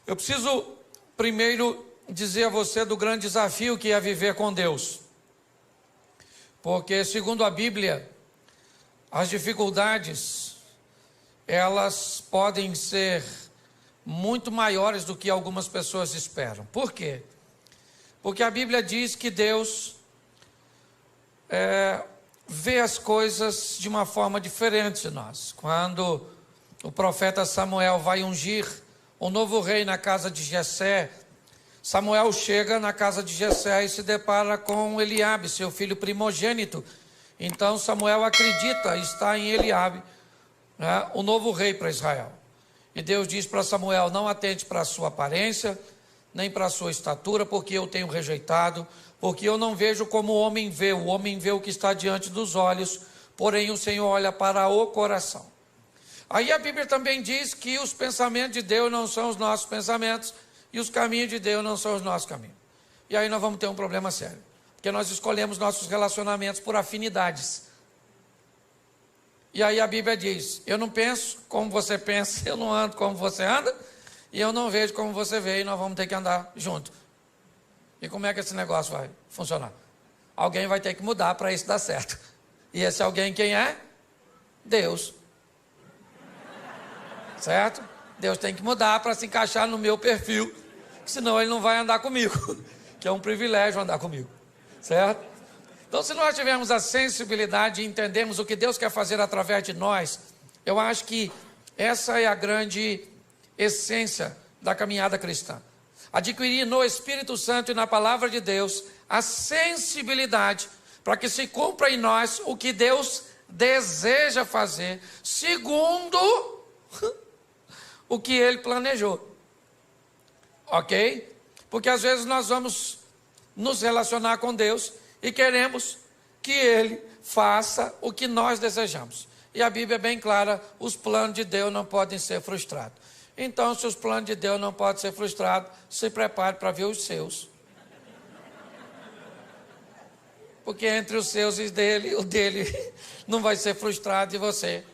Eu preciso primeiro dizer a você do grande desafio que é viver com Deus. Porque, segundo a Bíblia, as dificuldades, elas podem ser muito maiores do que algumas pessoas esperam. Por quê? Porque a Bíblia diz que Deus vê as coisas de uma forma diferente de nós. Quando o profeta Samuel vai ungir o novo rei na casa de Jessé, Samuel chega na casa de Jessé e se depara com Eliabe, seu filho primogênito. Então Samuel acredita estar em Eliabe, né, o novo rei para Israel. E Deus diz para Samuel: não atente para a sua aparência, nem para a sua estatura, porque eu tenho rejeitado, porque eu não vejo como o homem vê o que está diante dos olhos, porém o Senhor olha para o coração. Aí a Bíblia também diz que os pensamentos de Deus não são os nossos pensamentos, e os caminhos de Deus não são os nossos caminhos. E aí nós vamos ter um problema sério, porque nós escolhemos nossos relacionamentos por afinidades. E aí a Bíblia diz: eu não penso como você pensa, eu não ando como você anda, e eu não vejo como você vê, e nós vamos ter que andar junto. E como é que esse negócio vai funcionar? Alguém vai ter que mudar para isso dar certo. E esse alguém quem é? Deus. Certo? Deus tem que mudar para se encaixar no meu perfil, senão ele não vai andar comigo, que é um privilégio andar comigo. Certo? Então, se nós tivermos a sensibilidade e entendermos o que Deus quer fazer através de nós, eu acho que essa é a grande essência da caminhada cristã. Adquirir no Espírito Santo e na Palavra de Deus a sensibilidade para que se cumpra em nós o que Deus deseja fazer, segundo o que Ele planejou. Ok? Porque às vezes nós vamos nos relacionar com Deus e queremos que Ele faça o que nós desejamos. E a Bíblia é bem clara: os planos de Deus não podem ser frustrados. Então, se os planos de Deus não podem ser frustrados, se prepare para ver os seus. Porque entre os seus e o dele não vai ser frustrado, e você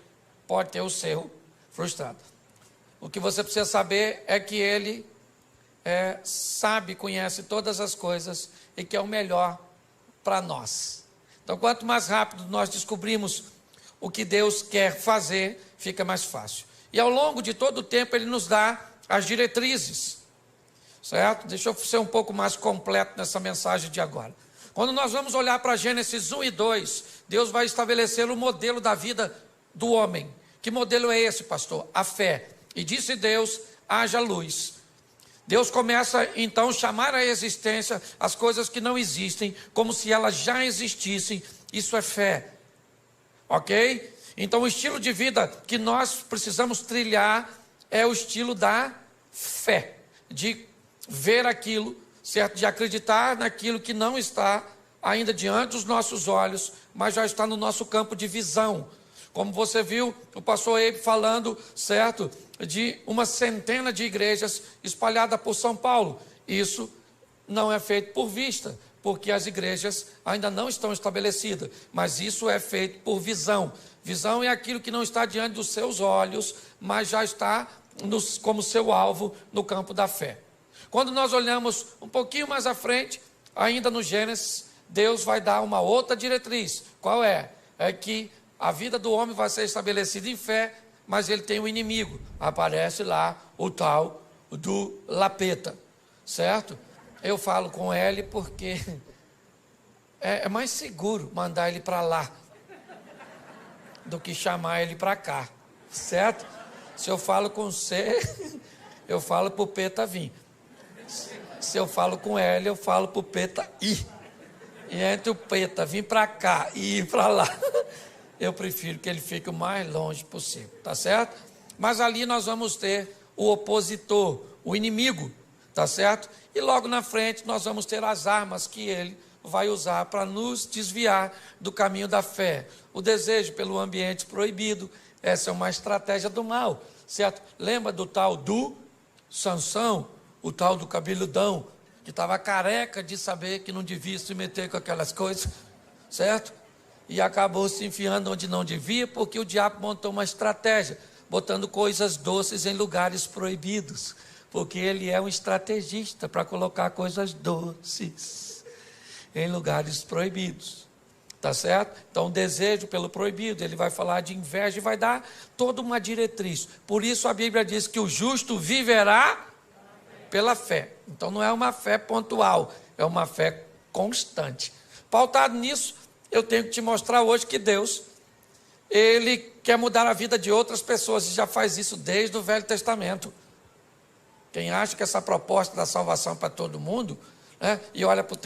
pode ter o seu frustrado. O que você precisa saber é que Ele sabe, conhece todas as coisas e que é o melhor para nós. Então, quanto mais rápido nós descobrimos o que Deus quer fazer, fica mais fácil. E ao longo de todo o tempo Ele nos dá as diretrizes, certo? Deixa eu ser um pouco mais completo nessa mensagem de agora. Quando nós vamos olhar para Gênesis 1 e 2, Deus vai estabelecer o modelo da vida do homem. Que modelo é esse, pastor? A fé. E disse Deus: haja luz. Deus começa então a chamar à existência as coisas que não existem, como se elas já existissem. Isso é fé. Ok? Então o estilo de vida que nós precisamos trilhar é o estilo da fé. De ver aquilo, certo? De acreditar naquilo que não está ainda diante dos nossos olhos, mas já está no nosso campo de visão. Como você viu o pastor Eibe falando, certo, de uma centena de igrejas espalhadas por São Paulo. Isso não é feito por vista, porque as igrejas ainda não estão estabelecidas, mas isso é feito por visão. Visão é aquilo que não está diante dos seus olhos, mas já está como seu alvo no campo da fé. Quando nós olhamos um pouquinho mais à frente, ainda no Gênesis, Deus vai dar uma outra diretriz. Qual é? É que a vida do homem vai ser estabelecida em fé, mas ele tem um inimigo. Aparece lá o tal do Lapeta, certo? Eu falo com ele porque é mais seguro mandar ele para lá do que chamar ele para cá, certo? Se eu falo com C, eu falo para o Peta vir. Se eu falo com ele, eu falo para o Peta ir. E entre o Peta vir para cá e ir para lá, eu prefiro que ele fique o mais longe possível, tá certo? Mas ali nós vamos ter o opositor, o inimigo, tá certo? E logo na frente nós vamos ter as armas que ele vai usar para nos desviar do caminho da fé. O desejo pelo ambiente proibido, essa é uma estratégia do mal, certo? Lembra do tal do Sansão, o tal do cabeludão, que estava careca de saber que não devia se meter com aquelas coisas, certo? E acabou se enfiando onde não devia, porque o diabo montou uma estratégia, botando coisas doces em lugares proibidos. Porque ele é um estrategista para colocar coisas doces em lugares proibidos. Tá certo? Então, o desejo pelo proibido, ele vai falar de inveja e vai dar toda uma diretriz. Por isso a Bíblia diz que o justo viverá pela fé. Então, não é uma fé pontual, é uma fé constante. Pautado nisso, eu tenho que te mostrar hoje que Deus, ele quer mudar a vida de outras pessoas e já faz isso desde o Velho Testamento. Quem acha que essa proposta da salvação para todo mundo, né, e olha para o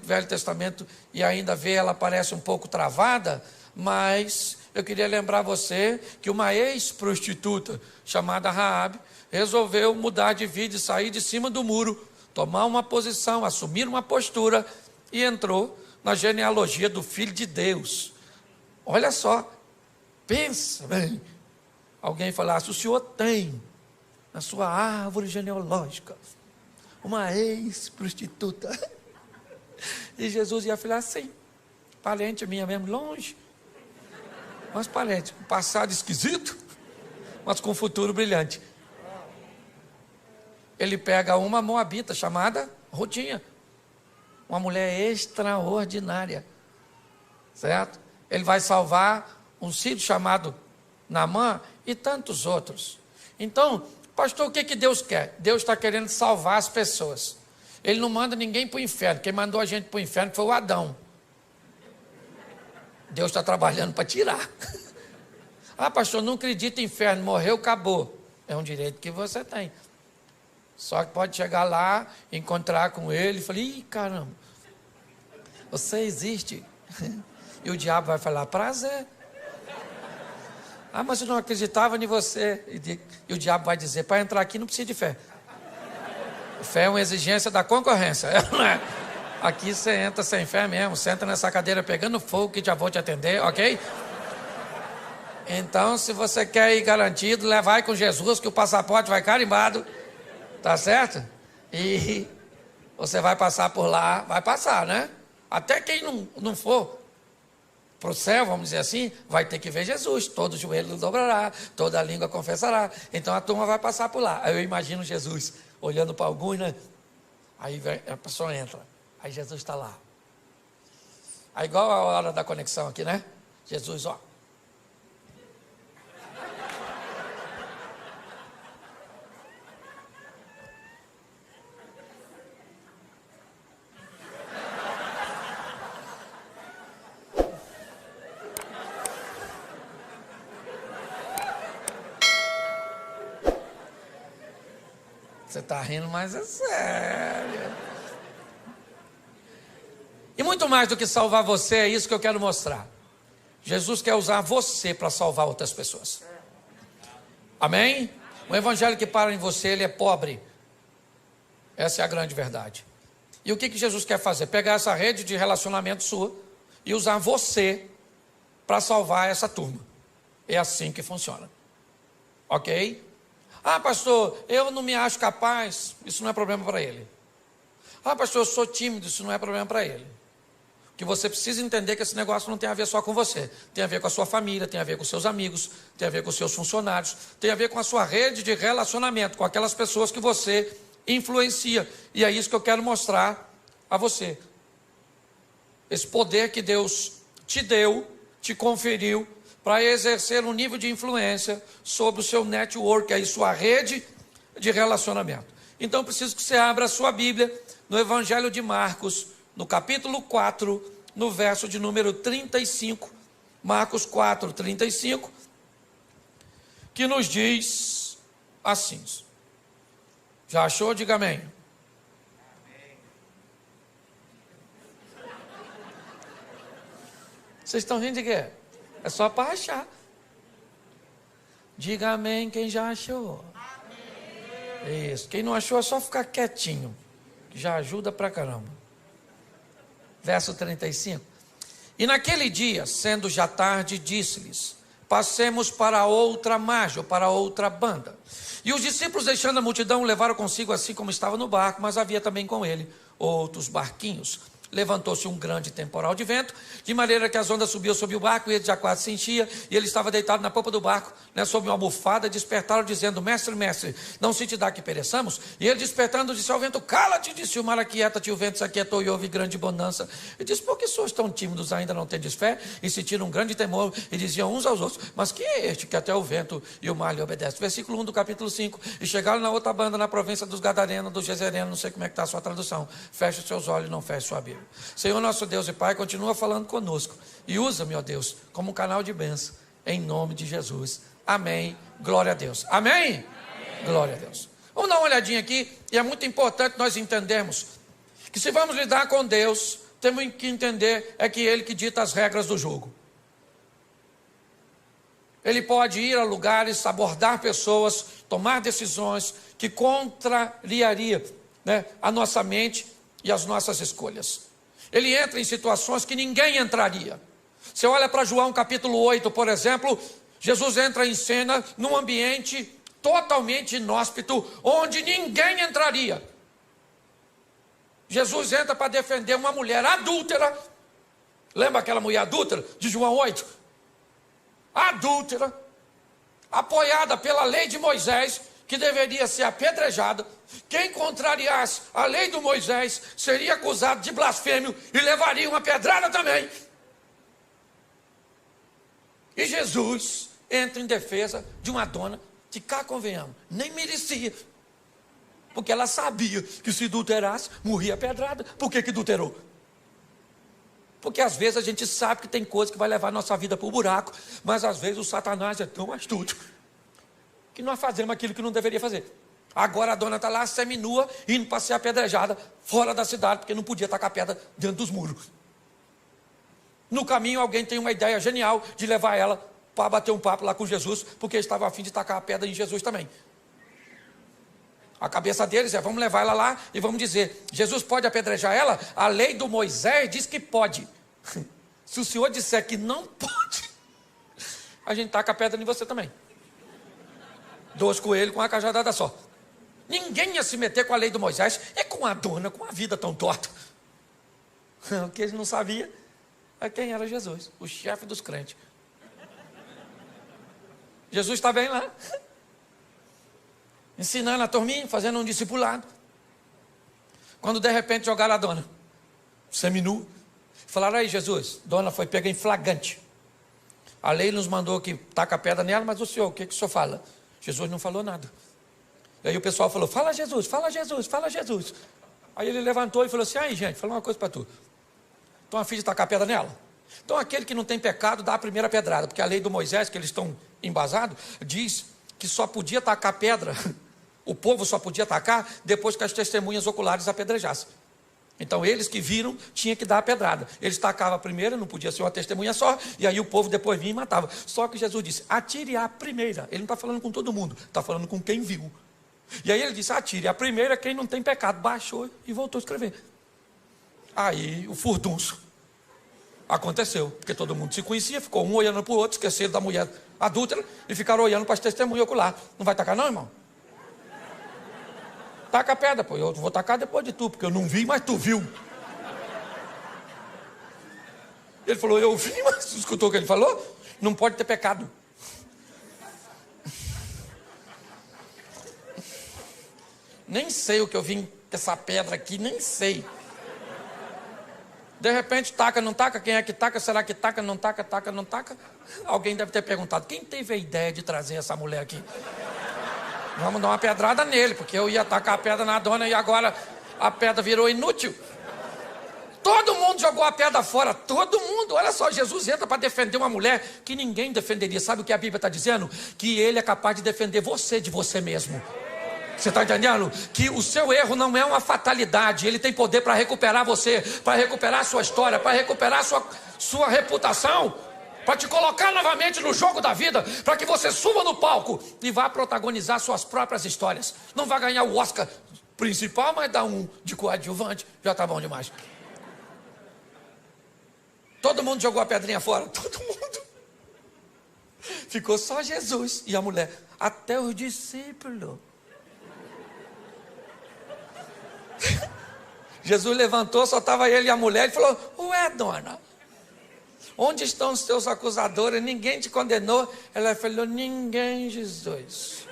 Velho Testamento e ainda vê, ela parece um pouco travada, mas eu queria lembrar você que uma ex-prostituta chamada Raabe resolveu mudar de vida e sair de cima do muro, tomar uma posição, assumir uma postura e entrou na genealogia do Filho de Deus. Olha só, pensa bem, alguém falasse, o senhor tem na sua árvore genealógica uma ex-prostituta. E Jesus ia falar assim, parente minha mesmo, longe, mas parente, com passado esquisito, mas com futuro brilhante. Ele pega uma moabita chamada Rutinha, uma mulher extraordinária, certo? Ele vai salvar um filho chamado Naamã e tantos outros. Então, pastor, o que Deus quer? Deus está querendo salvar as pessoas. Ele não manda ninguém para o inferno. Quem mandou a gente para o inferno foi o Adão. Deus está trabalhando para tirar. Ah, pastor, não acredita em inferno, morreu, acabou. É um direito que você tem. Só que pode chegar lá, encontrar com ele e falar, ih, caramba, você existe. E o diabo vai falar, prazer. Ah, mas eu não acreditava em você. E o diabo vai dizer, para entrar aqui não precisa de fé. Fé é uma exigência da concorrência. Aqui você entra sem fé mesmo. Você entra nessa cadeira pegando fogo que já vou te atender, ok? Então, se você quer ir garantido, vai com Jesus que o passaporte vai carimbado. Tá certo? E você vai passar por lá, vai passar, né? Até quem não for para o céu, vamos dizer assim, vai ter que ver Jesus. Todo joelho dobrará, toda língua confessará. Então a turma vai passar por lá. Aí eu imagino Jesus olhando para alguns, né? Aí a pessoa entra. Aí Jesus está lá. Aí igual a hora da conexão aqui, né? Jesus, ó. Você está rindo, mas é sério. E muito mais do que salvar você, é isso que eu quero mostrar. Jesus quer usar você para salvar outras pessoas. Amém? O evangelho que para em você, ele é pobre. Essa é a grande verdade. E o que Jesus quer fazer? Pegar essa rede de relacionamento sua e usar você para salvar essa turma. É assim que funciona. Ok? Ah, pastor, eu não me acho capaz. Isso não é problema para ele. Ah, pastor, eu sou tímido. Isso não é problema para ele. O que você precisa entender é que esse negócio não tem a ver só com você. Tem a ver com a sua família, tem a ver com seus amigos, tem a ver com os seus funcionários, tem a ver com a sua rede de relacionamento, com aquelas pessoas que você influencia. E é isso que eu quero mostrar a você. Esse poder que Deus te deu, te conferiu, para exercer um nível de influência sobre o seu network, aí sua rede de relacionamento. Então, preciso que você abra a sua Bíblia no Evangelho de Marcos, no capítulo 4, no verso de número 35, Marcos 4, 35, que nos diz assim. Já achou? Diga amém. Vocês estão rindo de quê? É só para achar. Diga amém quem já achou. Amém. Isso. Quem não achou é só ficar quietinho. Que já ajuda pra caramba. Verso 35. E naquele dia, sendo já tarde, disse-lhes: passemos para outra margem, ou para outra banda. E os discípulos, deixando a multidão, levaram consigo assim como estava no barco, mas havia também com ele outros barquinhos. levantou-se um grande temporal de vento, de maneira que as ondas subiam sobre o barco, e ele já quase se enchia, e ele estava deitado na popa do barco, sob uma almofada, despertaram, dizendo: mestre, mestre, não se te dá que pereçamos? E ele, despertando, disse ao vento: cala-te, disse o mar, aquieta-te. O vento se aquietou e houve grande bonança. E disse: por que sois tão tímidos, ainda não tendes fé? E sentiram um grande temor, e diziam uns aos outros: mas quem é este que até o vento e o mar lhe obedecem? Versículo 1 do capítulo 5. E chegaram na outra banda, na província dos Gadarenos, dos Gezerenos, não sei como é que está a sua tradução. Feche os seus olhos, não feche sua Bíblia. Senhor nosso Deus e Pai, continua falando conosco, e usa-me, ó Deus, como um canal de bênção, em nome de Jesus. Amém. Glória a Deus. Amém? Amém. Glória a Deus. Vamos dar uma olhadinha aqui, e é muito importante nós entendermos que se vamos lidar com Deus, temos que entender é que Ele que dita as regras do jogo. Ele pode ir a lugares, abordar pessoas, tomar decisões que contrariariam, a nossa mente e as nossas escolhas. Ele entra em situações que ninguém entraria. Você olha para João capítulo 8, por exemplo, Jesus entra em cena num ambiente totalmente inóspito, onde ninguém entraria. Jesus entra para defender uma mulher adúltera. Lembra aquela mulher adúltera de João 8? Adúltera, apoiada pela lei de Moisés, que deveria ser apedrejada. Quem contrariasse a lei de Moisés seria acusado de blasfêmio e levaria uma pedrada também. E Jesus entra em defesa de uma dona que, cá convenhamos, nem merecia, porque ela sabia que se adulterasse, morria pedrada. Por que adulterou? Porque às vezes a gente sabe que tem coisa que vai levar a nossa vida para o buraco, mas às vezes o Satanás é tão astuto que nós fazemos aquilo que não deveria fazer. Agora a dona está lá seminua, indo para ser apedrejada fora da cidade, porque não podia tacar pedra dentro dos muros. No caminho alguém tem uma ideia genial de levar ela para bater um papo lá com Jesus, porque ele estava a fim de tacar a pedra em Jesus também. A cabeça deles é: vamos levar ela lá e vamos dizer: Jesus pode apedrejar ela? A lei do Moisés diz que pode. Se o Senhor disser que não pode, a gente taca a pedra em você também. 2 coelhos com uma cajadada só. Ninguém ia se meter com a lei do Moisés, é com a dona, com a vida tão torta. O que eles não sabiam é quem era Jesus, o chefe dos crentes. Jesus está bem lá, ensinando a turminha, fazendo um discipulado. Quando de repente jogaram a dona seminu, falaram: aí Jesus, dona foi pega em flagrante. A lei nos mandou que taca a pedra nela, mas o senhor, o que o senhor fala? Jesus não falou nada. E aí o pessoal falou: fala Jesus, fala Jesus, fala Jesus. Aí ele levantou e falou assim: aí gente, fala uma coisa para tu. Estão a fim de tacar a pedra nela? Então aquele que não tem pecado dá a primeira pedrada, porque a lei do Moisés, que eles estão embasados, diz que só podia tacar pedra, o povo só podia tacar depois que as testemunhas oculares apedrejassem. Então eles que viram tinham que dar a pedrada. Eles tacavam a primeira, não podia ser uma testemunha só, e aí o povo depois vinha e matava. Só que Jesus disse: atire a primeira. Ele não está falando com todo mundo, está falando com quem viu. E aí ele disse: atire a primeira quem não tem pecado. Baixou e voltou a escrever. Aí o furdunço aconteceu, porque todo mundo se conhecia, ficou um olhando para o outro, esqueceram da mulher adúltera e ficaram olhando para as testemunhas oculares. Não vai tacar não, irmão? Taca a pedra, pô. Eu vou tacar depois de tu, porque eu não vi, mas tu viu. Ele falou: eu vi, mas tu escutou o que ele falou? Não pode ter pecado. Nem sei o que eu vim com essa pedra aqui, nem sei. De repente, taca, não taca? Quem é que taca? Será que taca, não taca, taca, não taca? Alguém deve ter perguntado: quem teve a ideia de trazer essa mulher aqui? Vamos dar uma pedrada nele, porque eu ia tacar a pedra na dona e agora a pedra virou inútil. Todo mundo jogou a pedra fora, todo mundo. Olha só, Jesus entra para defender uma mulher que ninguém defenderia. Sabe o que a Bíblia está dizendo? Que ele é capaz de defender você de você mesmo. Você está entendendo? Que o seu erro não é uma fatalidade. Ele tem poder para recuperar você, para recuperar a sua história, para recuperar a sua reputação, para te colocar novamente no jogo da vida, para que você suba no palco e vá protagonizar suas próprias histórias. Não vai ganhar o Oscar principal, mas dá um de coadjuvante, já está bom demais. Todo mundo jogou a pedrinha fora, todo mundo. Ficou só Jesus e a mulher, até os discípulos. Jesus levantou, só estava ele e a mulher, e falou: ué, dona, onde estão os teus acusadores? Ninguém te condenou? Ela falou: ninguém, Jesus.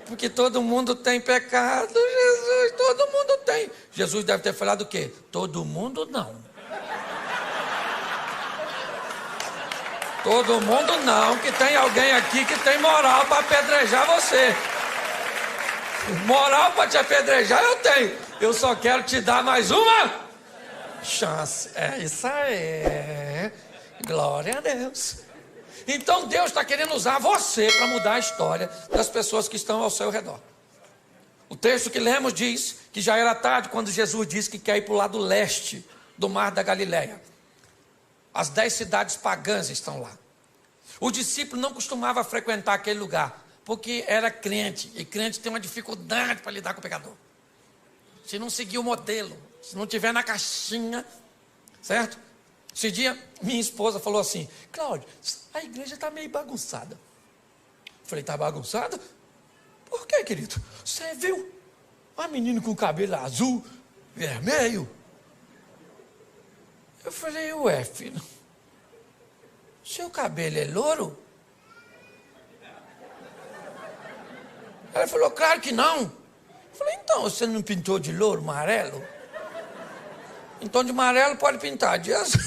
Porque todo mundo tem pecado, Jesus, todo mundo tem. Jesus deve ter falado o quê? Todo mundo não. Todo mundo não, que tem alguém aqui que tem moral para apedrejar você. Moral para te apedrejar eu tenho. Eu só quero te dar mais uma chance. É isso aí. Glória a Deus. Então Deus está querendo usar você para mudar a história das pessoas que estão ao seu redor. O texto que lemos diz que já era tarde quando Jesus disse que quer ir para o lado leste do mar da Galileia. As 10 cidades pagãs estão lá. O discípulo não costumava frequentar aquele lugar, porque era crente, e crente tem uma dificuldade para lidar com o pecador. Se não seguir o modelo, se não tiver na caixinha, certo? Esse dia, minha esposa falou assim: Cláudio, a igreja está meio bagunçada. Eu falei: está bagunçada? Por quê, querido? Você viu uma menina com cabelo azul, vermelho? Eu falei: ué, filho, seu cabelo é louro? Ela falou: claro que não. Eu falei: então, você não pintou de louro, amarelo? Então de amarelo pode pintar, de azul.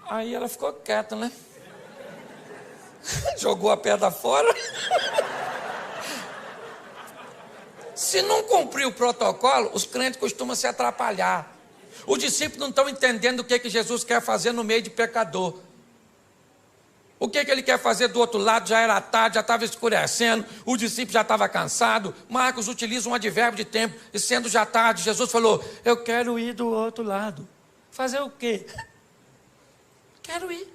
Aí ela ficou quieta, né? Jogou a pedra fora. Se não cumprir o protocolo, os crentes costumam se atrapalhar. Os discípulos não estão entendendo o que Jesus quer fazer no meio de pecador. O que ele quer fazer do outro lado? Já era tarde, já estava escurecendo, o discípulo já estava cansado. Marcos utiliza um advérbio de tempo, e sendo já tarde, Jesus falou: eu quero ir do outro lado. Fazer o quê? Quero ir.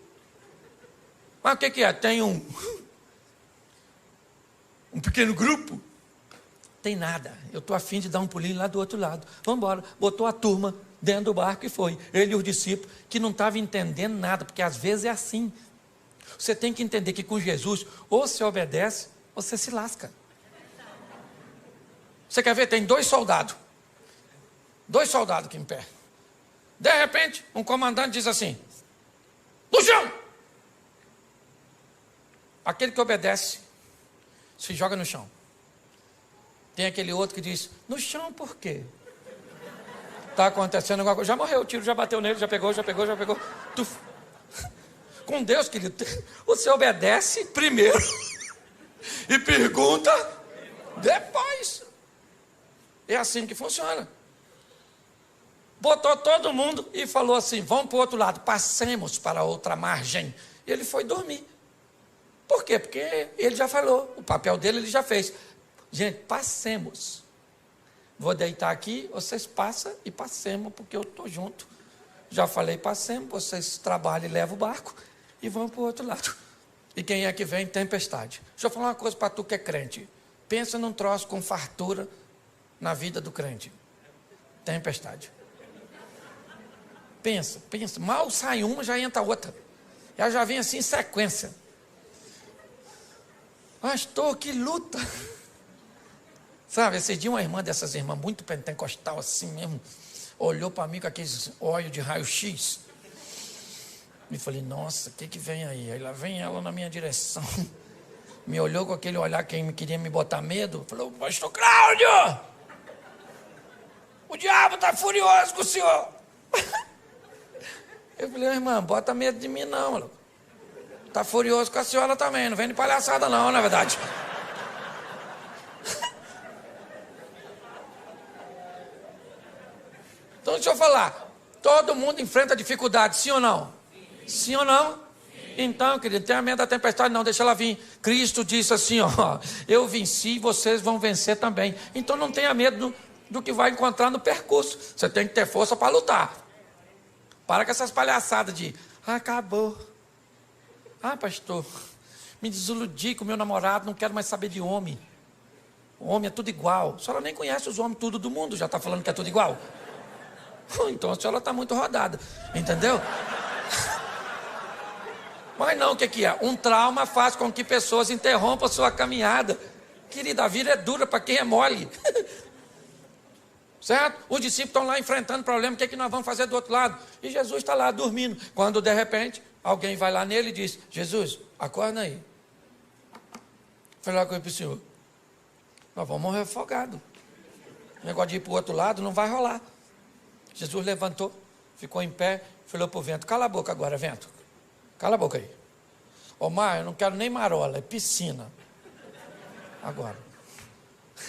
Mas o que é? Tem um pequeno grupo? Tem nada, eu estou a fim de dar um pulinho lá do outro lado. Vamos embora. Botou a turma dentro do barco e foi. Ele e os discípulos, que não estavam entendendo nada, porque às vezes é assim. Você tem que entender que com Jesus, ou você obedece, ou você se lasca. Você quer ver? Tem 2 soldados. 2 soldados aqui em pé. De repente, um comandante diz assim: no chão! Aquele que obedece, se joga no chão. Tem aquele outro que diz: no chão por quê? Está acontecendo alguma coisa. Já morreu, o tiro já bateu nele, já pegou. Tuf. Com Deus, querido, você obedece primeiro e pergunta depois. É assim que funciona. Botou todo mundo e falou assim: vamos para o outro lado, passemos para a outra margem. E ele foi dormir. Por quê? Porque ele já falou, o papel dele ele já fez. Gente, passemos. Vou deitar aqui, vocês passam e passemos, porque eu estou junto. Já falei, passemos, vocês trabalham e levam o barco e vão para o outro lado. E quem é que vem? Tempestade. Deixa eu falar uma coisa para tu que é crente. Pensa num troço com fartura na vida do crente. Tempestade. Pensa. Mal sai uma, já entra outra. Ela já vem assim em sequência. Pastor, que luta. Sabe, esse dia uma irmã dessas irmãs muito pentecostal assim mesmo, olhou para mim com aqueles olhos de raio-x. E falei: nossa, o que vem aí? Aí lá vem ela na minha direção. Me olhou com aquele olhar que queria me botar medo. Falou: pastor Cláudio, o diabo está furioso com o senhor. Eu falei: irmã, bota medo de mim não. Está furioso com a senhora também, não vem de palhaçada não, na verdade. Então deixa eu falar, todo mundo enfrenta dificuldade, sim ou não? Sim ou não? Então, querido, não tenha medo da tempestade não, deixa ela vir. Cristo disse assim, ó: eu venci, vocês vão vencer também. Então não tenha medo do que vai encontrar no percurso. Você tem que ter força para lutar. Para com essas palhaçadas de: acabou. Pastor, me desiludi com o meu namorado, não quero mais saber de homem. O homem é tudo igual. A senhora nem conhece os homens tudo do mundo, já está falando que é tudo igual? Então a senhora está muito rodada, entendeu? Mas não, o que é? Um trauma faz com que pessoas interrompam a sua caminhada. Querida, a vida é dura para quem é mole. Certo? Os discípulos estão lá enfrentando problema, o que é que nós vamos fazer do outro lado? E Jesus está lá dormindo. Quando de repente, alguém vai lá nele e diz: Jesus, acorda aí. Falei lá com ele para o senhor: nós vamos morrer afogados. O negócio de ir para o outro lado não vai rolar. Jesus levantou, ficou em pé, falou para o vento: cala a boca agora, vento. Cala a boca aí. Ô mar, eu não quero nem marola, é piscina. Agora.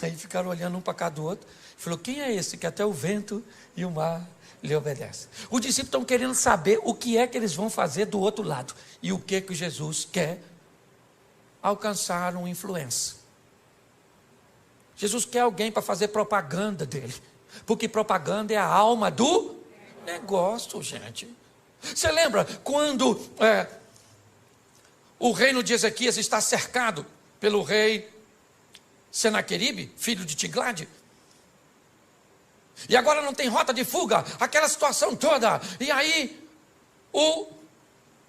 Aí ficaram olhando um para cá do outro. Falou: quem é esse que até o vento e o mar lhe obedecem? Os discípulos estão querendo saber o que é que eles vão fazer do outro lado. E o que que Jesus quer? Alcançar uma influência. Jesus quer alguém para fazer propaganda dele. Porque propaganda é a alma do negócio, gente. Você lembra quando o reino de Ezequias está cercado pelo rei Senaqueribe, filho de Tiglade? E agora não tem rota de fuga, aquela situação toda. E aí, o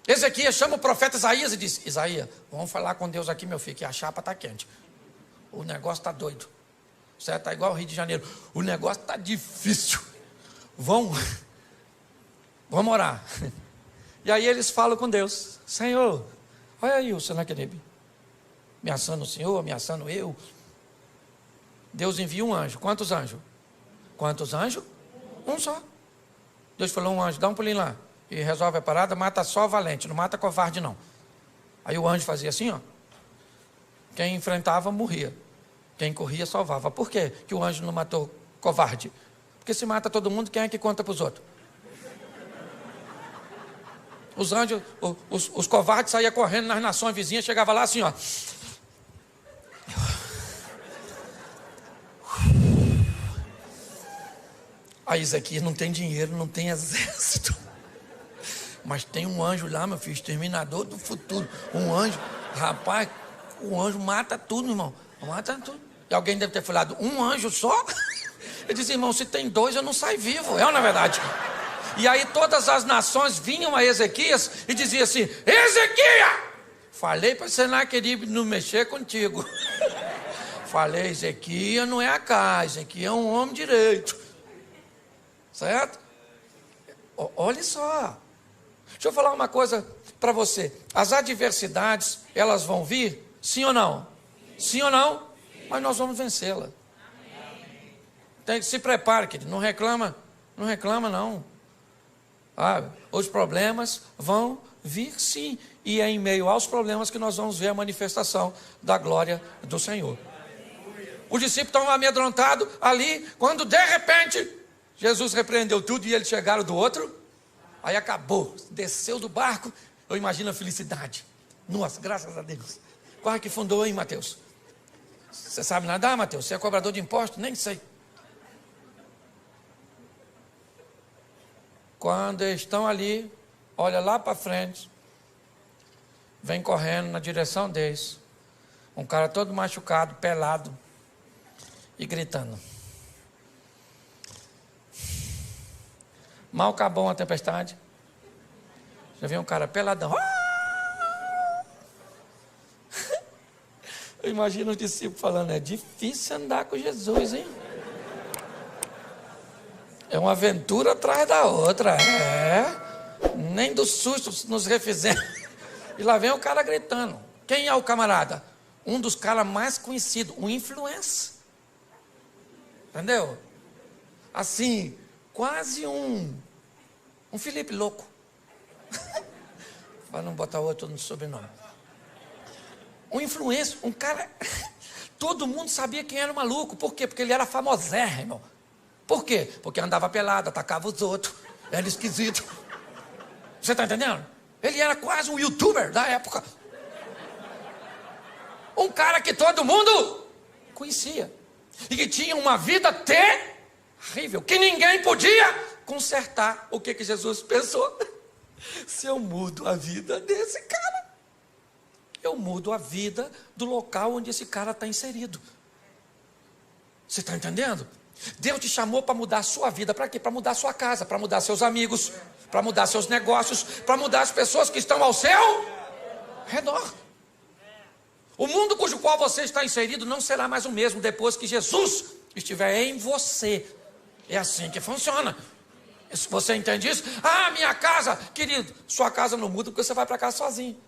Ezequias chama o profeta Isaías e diz: Isaías, vamos falar com Deus aqui, meu filho, que a chapa está quente. O negócio está doido. Certo? Está igual ao Rio de Janeiro. O negócio está difícil. Vamos orar. E aí eles falam com Deus: Senhor, olha aí o Senaqueribe ameaçando o Senhor, ameaçando eu. Deus envia um anjo. Quantos anjos? Quantos anjos? Um só. Deus falou: um anjo, dá um pulinho lá e resolve a parada, mata só valente, não mata covarde não. Aí o anjo fazia assim, ó. Quem enfrentava morria, quem corria salvava. Por quê que o anjo não matou covarde? Porque se mata todo mundo, quem é que conta para os outros? Os anjos, os covardes saíam correndo nas nações vizinhas, chegava lá assim, ó. Aí Ezequias não tem dinheiro, não tem exército. Mas tem um anjo lá, meu filho, exterminador do futuro. Um anjo, rapaz, o anjo mata tudo, irmão. Mata tudo. E alguém deve ter falado: um anjo só? Ele disse: irmão, se tem dois, eu não saio vivo. É ou não é verdade? E aí todas as nações vinham a Ezequias e diziam assim: Ezequias, falei para Senaqueribe não mexer contigo. Falei: Ezequias não é a casa, Ezequias é um homem direito. Certo? Olha só. Deixa eu falar uma coisa para você. As adversidades, elas vão vir? Sim ou não? Sim ou não? Mas nós vamos vencê-la. Tem que se prepare, querido. Não reclama não. Os problemas vão vir sim. E é em meio aos problemas que nós vamos ver a manifestação da glória do Senhor. Os discípulos estão amedrontados ali, quando de repente Jesus repreendeu tudo e eles chegaram do outro. Aí acabou, desceu do barco. Eu imagino a felicidade. Nossa, graças a Deus. Quase que fundou, hein, Mateus? Você sabe nadar, Mateus? Você é cobrador de impostos? Nem sei. Quando eles estão ali, olha lá para frente, vem correndo na direção deles, um cara todo machucado, pelado e gritando. Mal acabou uma tempestade, já vem um cara peladão. Eu imagino os discípulos falando: é difícil andar com Jesus, hein? É uma aventura atrás da outra. Nem do susto nos refizemos. E lá vem o cara gritando. Quem é o camarada? Um dos caras mais conhecidos, um influencer. Entendeu? Assim, quase um Felipe louco. Para não botar outro no sobrenome. Um influencer, um cara. Todo mundo sabia quem era o maluco. Por quê? Porque ele era famosérrimo. Por quê? Porque andava pelado, atacava os outros. Era esquisito. Você está entendendo? Ele era quase um youtuber da época. Um cara que todo mundo conhecia. E que tinha uma vida terrível. Que ninguém podia consertar. O que Jesus pensou? Se eu mudo a vida desse cara, eu mudo a vida do local onde esse cara está inserido. Você está entendendo? Deus te chamou para mudar a sua vida. Para quê? Para mudar a sua casa, para mudar seus amigos, para mudar seus negócios, para mudar as pessoas que estão ao seu redor. O mundo cujo qual você está inserido não será mais o mesmo depois que Jesus estiver em você. É assim que funciona. Se você entende isso, ah, minha casa, querido, sua casa não muda porque você vai para casa sozinho.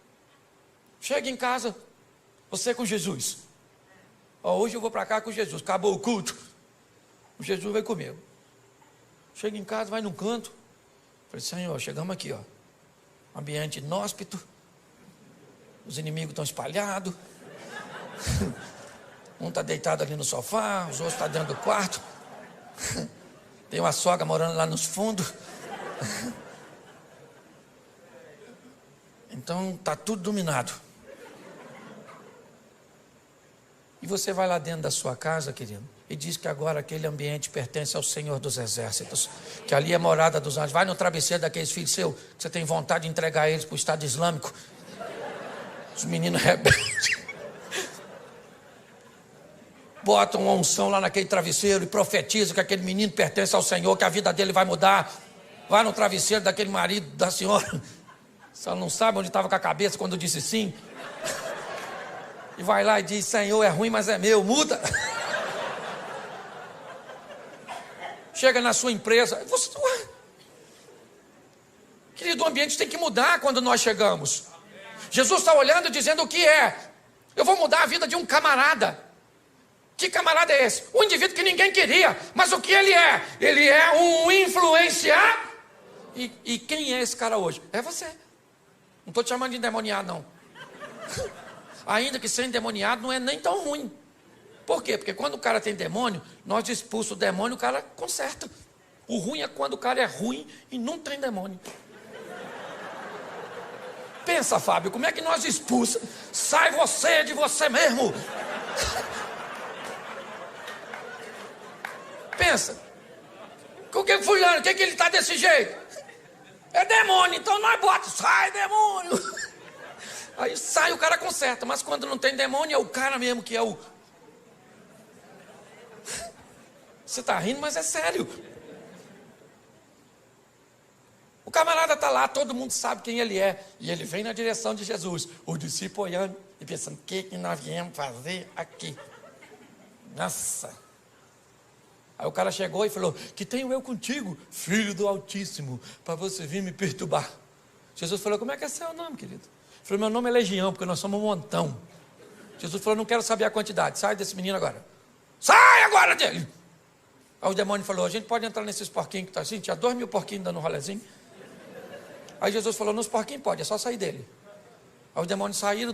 Chega em casa, você com Jesus. Ó, hoje eu vou para cá com Jesus, acabou o culto. O Jesus vai comigo. Chega em casa, vai num canto. Falei, Senhor, chegamos aqui, ó. Ambiente inóspito. Os inimigos estão espalhados. Um está deitado ali no sofá, os outros estão dentro do quarto. Tem uma sogra morando lá nos fundos. Então está tudo dominado. E você vai lá dentro da sua casa, querido, e diz que agora aquele ambiente pertence ao Senhor dos Exércitos, que ali é morada dos anjos. Vai no travesseiro daqueles filhos seus, que você tem vontade de entregar eles para o Estado Islâmico. Os meninos rebeldes. Bota uma unção lá naquele travesseiro e profetiza que aquele menino pertence ao Senhor, que a vida dele vai mudar. Vai no travesseiro daquele marido da senhora. Só não sabe onde estava com a cabeça quando disse sim. E vai lá e diz, Senhor, é ruim, mas é meu, muda. Chega na sua empresa, você, querido, o ambiente tem que mudar quando nós chegamos. Jesus está olhando e dizendo o que é. Eu vou mudar a vida de um camarada. Que camarada é esse? Um indivíduo que ninguém queria, mas o que ele é? Ele é um influenciar. E quem é esse cara hoje? É você. Não estou te chamando de endemoniado, não. Ainda que ser endemoniado não é nem tão ruim. Por quê? Porque quando o cara tem demônio, nós expulsamos o demônio, o cara conserta. O ruim é quando o cara é ruim e não tem demônio. Pensa, Fábio, como é que nós expulsamos? Sai você de você mesmo. Pensa. O que fulano, o que ele está desse jeito? É demônio, então nós bota, sai demônio. Aí sai, o cara conserta, mas quando não tem demônio é o cara mesmo que é o... Você está rindo, mas é sério. O camarada está lá, todo mundo sabe quem ele é. E ele vem na direção de Jesus. O discípulo olhando e pensando, o que nós viemos fazer aqui? Nossa. Aí o cara chegou e falou, que tenho eu contigo, filho do Altíssimo, para você vir me perturbar. Jesus falou, como é que é seu nome, querido? Ele falou, meu nome é Legião, porque nós somos um montão. Jesus falou, não quero saber a quantidade, sai desse menino agora. Sai agora dele! Aí o demônio falou, a gente pode entrar nesses porquinhos que está assim, tinha 2.000 porquinhos dando um rolezinho. Aí Jesus falou, nos porquinhos pode, é só sair dele. Aí os demônios saíram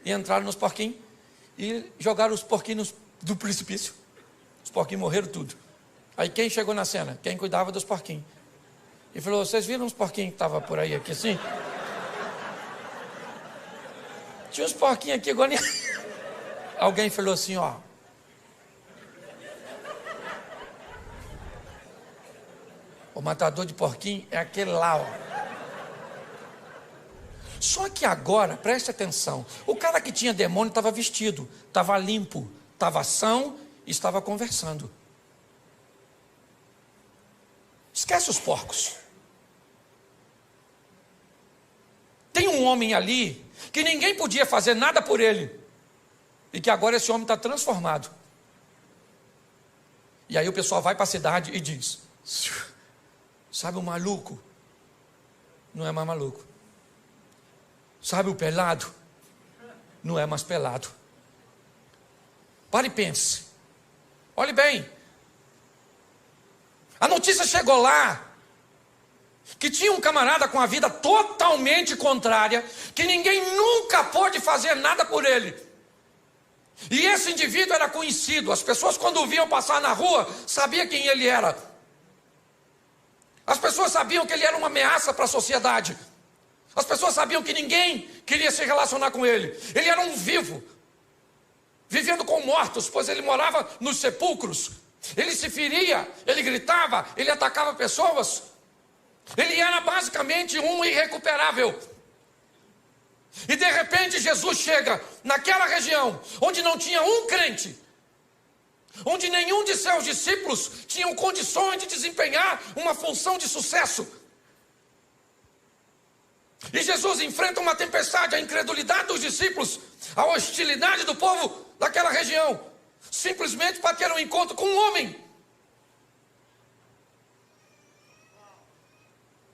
e entraram nos porquinhos e jogaram os porquinhos do precipício. Os porquinhos morreram tudo. Aí quem chegou na cena? Quem cuidava dos porquinhos. E falou, vocês viram uns porquinhos que estavam por aí aqui assim? Tinha uns porquinhos aqui agora. Alguém falou assim, ó. O matador de porquinho é aquele lá, ó. Só que agora, preste atenção, o cara que tinha demônio estava vestido, estava limpo, estava são e estava conversando. Esquece os porcos. Tem um homem ali que ninguém podia fazer nada por ele. E que agora esse homem está transformado. E aí o pessoal vai para a cidade e diz, sabe o maluco? Não é mais maluco. Sabe o pelado? Não é mais pelado. Pare e pense. Olhe bem. A notícia chegou lá que tinha um camarada com a vida totalmente contrária, que ninguém nunca pôde fazer nada por ele. E esse indivíduo era conhecido. As pessoas, quando o viam passar na rua, sabiam quem ele era. As pessoas sabiam que ele era uma ameaça para a sociedade. As pessoas sabiam que ninguém queria se relacionar com ele. Ele era um vivo, vivendo com mortos, pois ele morava nos sepulcros. Ele se feria, ele gritava, ele atacava pessoas. Ele era basicamente um irrecuperável. E de repente Jesus chega naquela região onde não tinha um crente, onde nenhum de seus discípulos tinham condições de desempenhar uma função de sucesso. E Jesus enfrenta uma tempestade, a incredulidade dos discípulos, a hostilidade do povo daquela região, simplesmente para ter um encontro com um homem.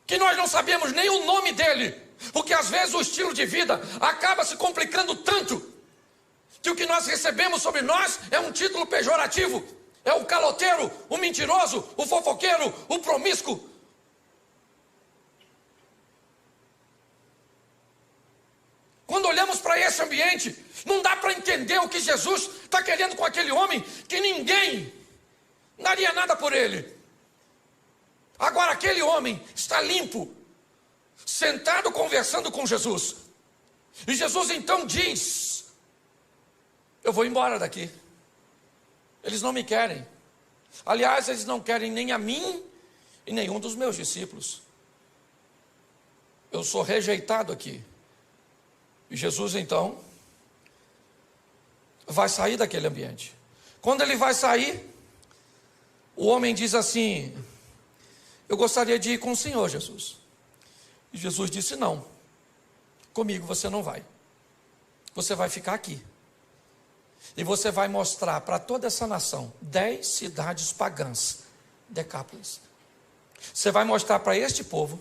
que nós não sabemos nem o nome dele, porque às vezes o estilo de vida acaba se complicando tanto, que o que nós recebemos sobre nós é um título pejorativo, é o caloteiro, o mentiroso, o fofoqueiro, o promíscuo. Quando olhamos para esse ambiente, não dá para entender o que Jesus está querendo com aquele homem, que ninguém daria nada por ele. Agora aquele homem está limpo, sentado conversando com Jesus. E Jesus então diz: eu vou embora daqui. Eles não me querem. Aliás, eles não querem nem a mim e nenhum dos meus discípulos. Eu sou rejeitado aqui. E Jesus então vai sair daquele ambiente. Quando ele vai sair, o homem diz assim: eu gostaria de ir com o Senhor, Jesus. E Jesus disse: não, comigo você não vai. Você vai ficar aqui. E você vai mostrar para toda essa nação 10 cidades pagãs, Decápolis. Você vai mostrar para este povo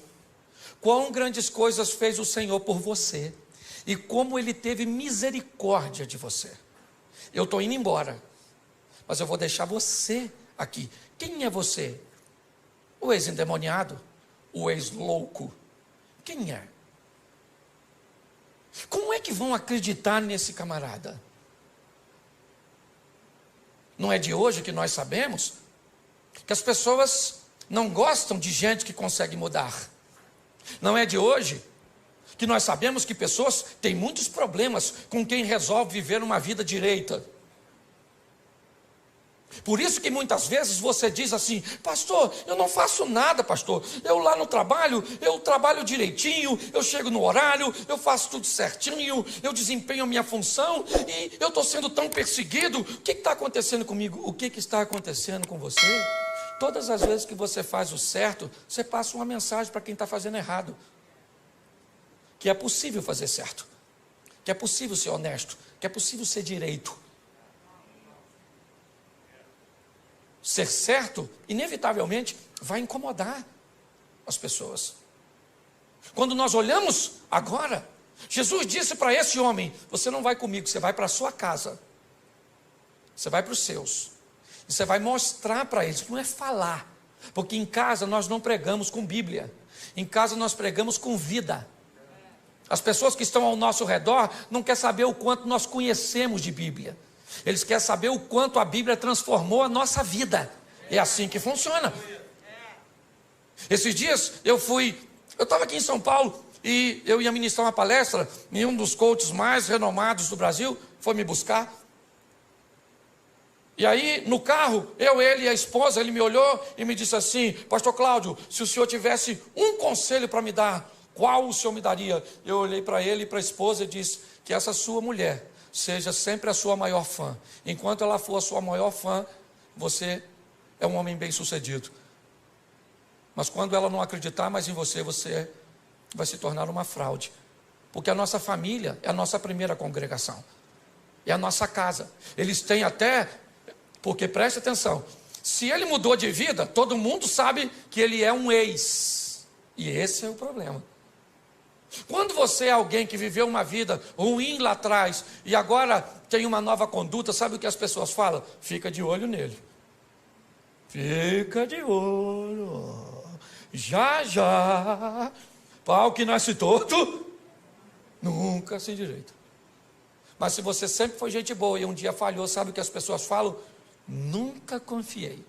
quão grandes coisas fez o Senhor por você e como Ele teve misericórdia de você. Eu estou indo embora, mas eu vou deixar você aqui. Quem é você? O ex-endemoniado? O ex-louco? Quem é? Como é que vão acreditar nesse camarada? Não é de hoje que nós sabemos que as pessoas não gostam de gente que consegue mudar. Não é de hoje que nós sabemos que pessoas têm muitos problemas com quem resolve viver uma vida direita. Por isso que muitas vezes você diz assim: pastor, eu não faço nada, pastor. Eu lá no trabalho, eu trabalho direitinho, eu chego no horário, eu faço tudo certinho, eu desempenho a minha função e eu estou sendo tão perseguido. O que está acontecendo comigo? O que está acontecendo com você? Todas as vezes que você faz o certo, você passa uma mensagem para quem está fazendo errado. Que é possível fazer certo, que é possível ser honesto, que é possível ser direito. Ser certo, inevitavelmente, vai incomodar as pessoas. Quando nós olhamos agora, Jesus disse para esse homem: você não vai comigo, você vai para a sua casa. Você vai para os seus. E você vai mostrar para eles, não é falar. Porque em casa nós não pregamos com Bíblia. Em casa nós pregamos com vida. As pessoas que estão ao nosso redor não querem saber o quanto nós conhecemos de Bíblia. Eles querem saber o quanto a Bíblia transformou a nossa vida. É assim que funciona. Esses dias eu estava aqui em São Paulo e eu ia ministrar uma palestra e um dos coaches mais renomados do Brasil foi me buscar. E aí no carro, ele e a esposa, ele me olhou e me disse assim: pastor Cláudio, se o senhor tivesse um conselho para me dar, qual o senhor me daria? Eu olhei para ele e para a esposa e disse: que essa sua mulher seja sempre a sua maior fã. Enquanto ela for a sua maior fã, você é um homem bem sucedido. Mas quando ela não acreditar mais em você, você vai se tornar uma fraude. Porque a nossa família é a nossa primeira congregação. É a nossa casa. Eles têm até, porque preste atenção, se ele mudou de vida, todo mundo sabe que ele é um ex. E esse é o problema. Quando você é alguém que viveu uma vida ruim lá atrás e agora tem uma nova conduta, sabe o que as pessoas falam? Fica de olho nele. Fica de olho. Já, já. Pau que nasce torto, nunca se endireita. Mas se você sempre foi gente boa e um dia falhou, sabe o que as pessoas falam? Nunca confiei.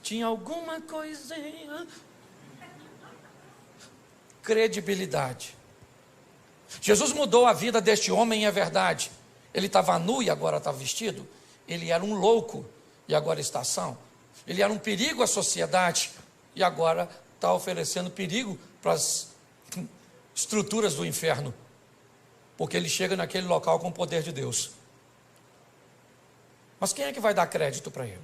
Tinha alguma coisinha. Credibilidade. Jesus mudou a vida deste homem, é verdade. Ele estava nu e agora está vestido. Ele era um louco e agora está são. Ele era um perigo à sociedade e agora está oferecendo perigo para as estruturas do inferno. Porque ele chega naquele local com o poder de Deus. Mas quem é que vai dar crédito para ele?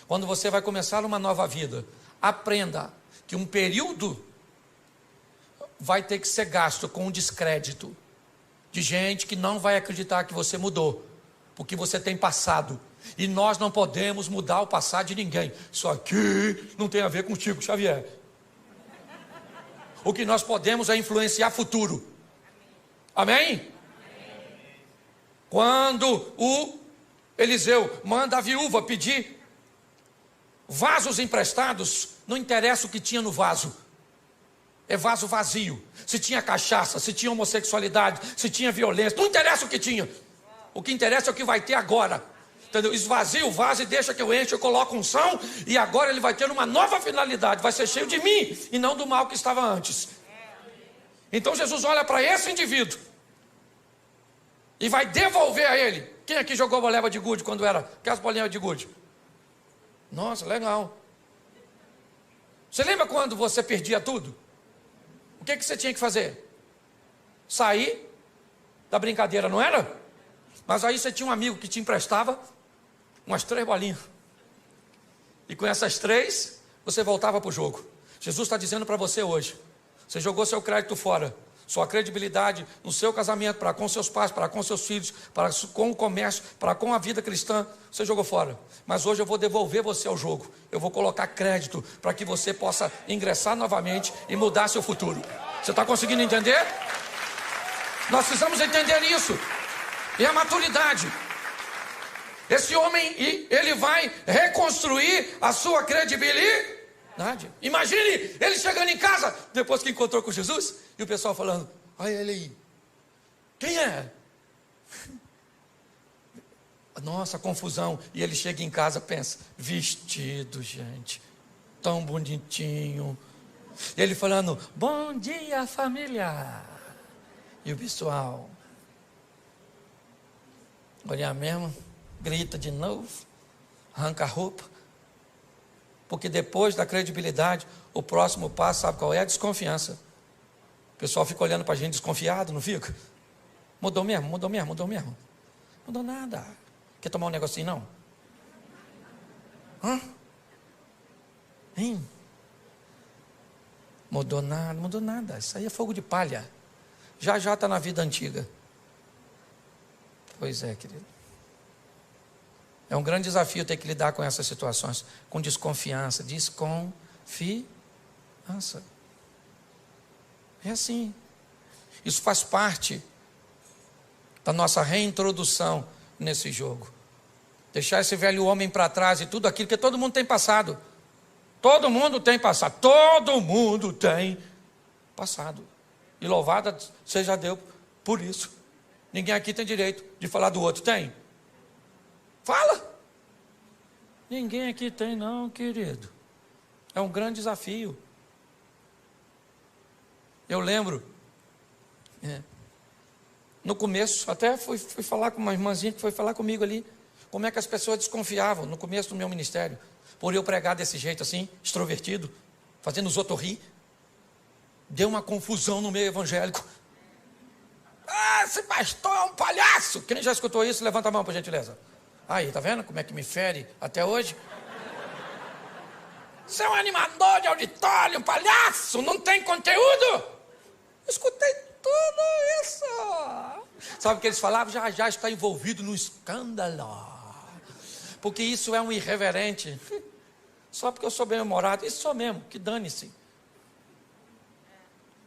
Quando você vai começar uma nova vida, aprenda que um período vai ter que ser gasto com um descrédito de gente que não vai acreditar que você mudou, porque você tem passado, e nós não podemos mudar o passado de ninguém. Isso aqui não tem a ver contigo, Xavier. O que nós podemos é influenciar futuro. Amém? Quando o Eliseu manda a viúva pedir vasos emprestados, não interessa o que tinha no vaso. É vaso vazio. Se tinha cachaça, se tinha homossexualidade, se tinha violência, não interessa o que tinha. O que interessa é o que vai ter agora. Entendeu? Esvazia o vaso e deixa que eu enche, eu coloco unção, e agora ele vai ter uma nova finalidade, vai ser cheio de mim e não do mal que estava antes. Então Jesus olha para esse indivíduo e vai devolver a ele. Quem aqui jogou bola de gude quando era? Aquelas bolinhas de gude? Nossa, legal. Você lembra quando você perdia tudo? O que você tinha que fazer? Sair da brincadeira, não era? Mas aí você tinha um amigo que te emprestava umas 3 bolinhas. E com essas 3, você voltava para o jogo. Jesus está dizendo para você hoje: você jogou seu crédito fora, sua credibilidade no seu casamento, para com seus pais, para com seus filhos, para com o comércio, para com a vida cristã, você jogou fora. Mas hoje eu vou devolver você ao jogo. Eu vou colocar crédito para que você possa ingressar novamente e mudar seu futuro. Você está conseguindo entender? Nós precisamos entender isso. E a maturidade. Esse homem, ele vai reconstruir a sua credibilidade. Imagine ele chegando em casa, depois que encontrou com Jesus, e o pessoal falando: olha ele aí, quem é? Nossa, confusão. E ele chega em casa, pensa: vestido, gente, tão bonitinho. E ele falando: bom dia, família. E o pessoal: olha mesmo, grita de novo, arranca a roupa. Porque depois da credibilidade, o próximo passo, sabe qual é? A desconfiança. O pessoal fica olhando para a gente desconfiado, não fica? Mudou mesmo, mudou mesmo, mudou mesmo. Mudou nada. Quer tomar um negocinho, não? Hã? Hein? Mudou nada, mudou nada. Isso aí é fogo de palha. Já está na vida antiga. Pois é, querido. É um grande desafio ter que lidar com essas situações, com desconfiança. Desconfiança. É assim. Isso faz parte da nossa reintrodução nesse jogo. Deixar esse velho homem para trás e tudo aquilo que todo mundo tem passado. Todo mundo tem passado. Todo mundo tem passado. E louvado seja Deus por isso. Ninguém aqui tem direito de falar do outro. Tem? Fala. Ninguém aqui tem não, querido. É um grande desafio. Eu lembro, no começo, até fui falar com uma irmãzinha que foi falar comigo ali, como é que as pessoas desconfiavam no começo do meu ministério, por eu pregar desse jeito assim, extrovertido, fazendo os outros rir. Deu uma confusão no meio evangélico. Ah, esse pastor é um palhaço. Quem já escutou isso, levanta a mão, por gentileza. Aí, tá vendo como é que me fere até hoje? Você é um animador de auditório, um palhaço, não tem conteúdo. Escutei tudo isso. Sabe o que eles falavam? Já está envolvido no escândalo. Porque isso é um irreverente. Só porque eu sou bem-humorado. Isso sou mesmo, que dane-se.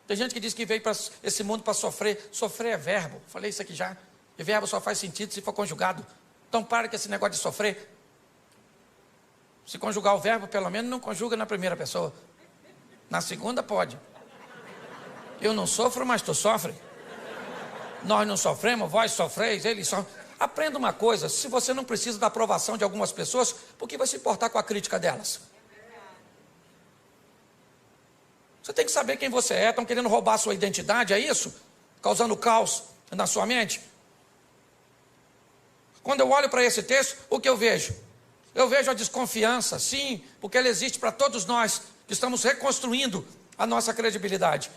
Tem gente que diz que veio para esse mundo para sofrer. Sofrer é verbo. Falei isso aqui já. E verbo só faz sentido se for conjugado. Então para com esse negócio de sofrer. Se conjugar o verbo, pelo menos não conjuga na primeira pessoa. Na segunda pode. Eu não sofro, mas tu sofre. Nós não sofremos, vós sofreis, eles sofrem. Aprenda uma coisa: se você não precisa da aprovação de algumas pessoas, por que vai se importar com a crítica delas? Você tem que saber quem você é. Estão querendo roubar a sua identidade, é isso? Causando caos na sua mente. Quando eu olho para esse texto, o que eu vejo? Eu vejo a desconfiança, sim, porque ela existe para todos nós que estamos reconstruindo a nossa credibilidade.